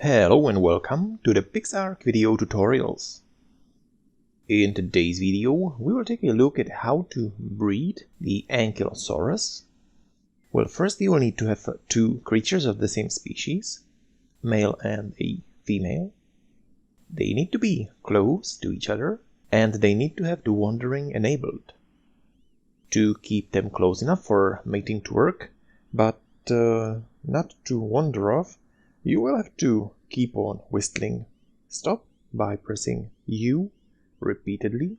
Hello and welcome to the Pixark video tutorials. In today's video, we will take a look at how to breed the Ankylosaurus. Well, first you will need to have two creatures of the same species, male and a female. They need to be close to each other, and they need to have the wandering enabled. To keep them close enough for mating to work, but not to wander off, you will have to keep on whistling stop by pressing U repeatedly.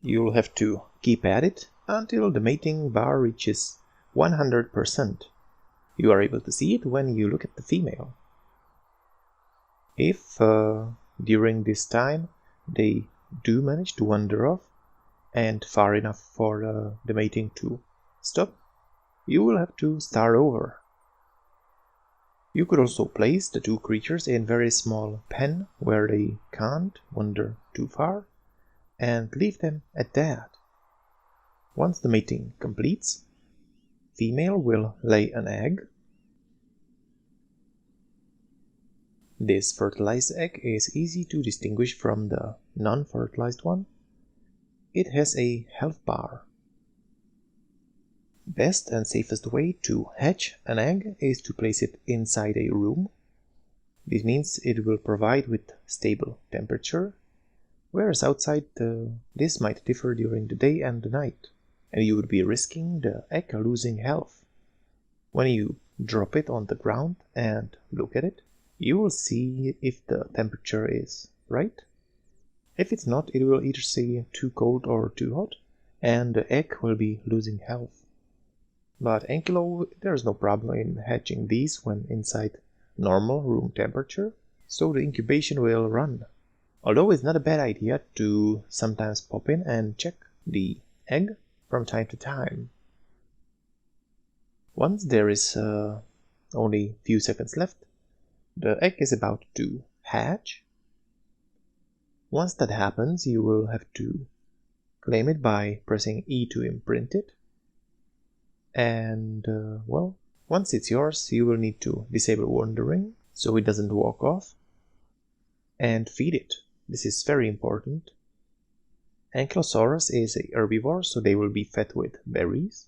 You'll have to keep at it until the mating bar reaches 100%. You are able to see it when you look at the female. If during this time they do manage to wander off and far enough for the mating to stop, you will have to start over. You could also place the two creatures in a very small pen where they can't wander too far and leave them at that. Once the mating completes, female will lay an egg. This fertilized egg is easy to distinguish from the non-fertilized one. It has a health bar. Best and safest way to hatch an egg is to place it inside a room. This means it will provide with stable temperature, whereas outside this might differ during the day and the night, and you would be risking the egg losing health. When you drop it on the ground and look at it, you will see if the temperature is right. If it's not, it will either say too cold or too hot, and the egg will be losing health. But Ankylo, there's no problem in hatching these when inside normal room temperature, so the incubation will run. Although it's not a bad idea to sometimes pop in and check the egg from time to time. Once there is only a few seconds left, the egg is about to hatch. Once that happens, you will have to claim it by pressing E to imprint it. And, well, once it's yours, you will need to disable wandering, so it doesn't walk off, and feed it. This is very important. Ankylosaurus is a herbivore, so they will be fed with berries.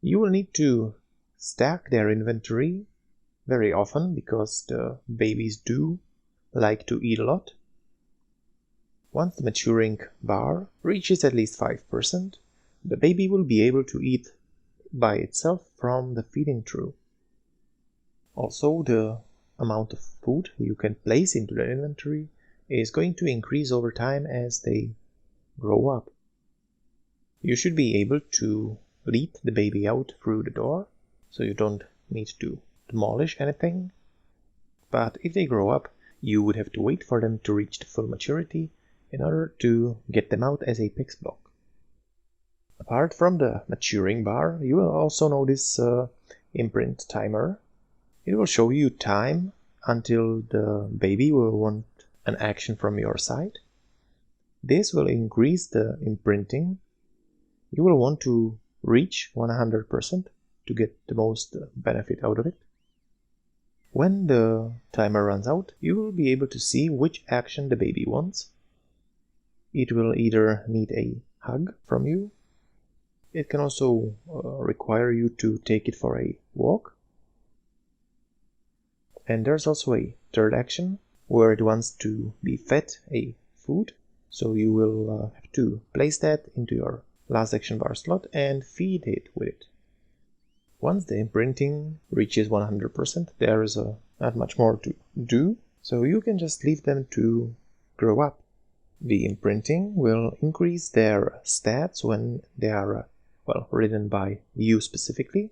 You will need to stack their inventory very often, because the babies do like to eat a lot. Once the maturing bar reaches at least 5%, the baby will be able to eat by itself from the feeding trough. Also, the amount of food you can place into the inventory is going to increase over time as they grow up. You should be able to lead the baby out through the door, so you don't need to demolish anything. But if they grow up, you would have to wait for them to reach the full maturity in order to get them out as a PIX block. Apart from the maturing bar, you will also notice Imprint Timer. It will show you time until the baby will want an action from your side. This will increase the imprinting. You will want to reach 100% to get the most benefit out of it. When the timer runs out, you will be able to see which action the baby wants. It will either need a hug from you. It can also require you to take it for a walk. And there's also a third action where it wants to be fed a food. So you will have to place that into your last action bar slot and feed it with it. Once the imprinting reaches 100%, there is not much more to do. So you can just leave them to grow up. The imprinting will increase their stats when they are ridden by you specifically.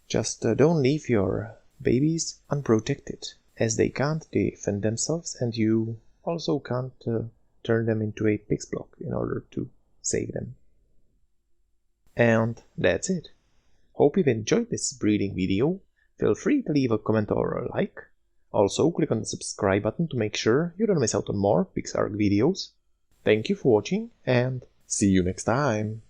Just don't leave your babies unprotected, as they can't defend themselves, and you also can't turn them into a PIX block in order to save them. And that's it. Hope you've enjoyed this breeding video. Feel free to leave a comment or a like. Also, click on the subscribe button to make sure you don't miss out on more Pixark videos. Thank you for watching, and see you next time!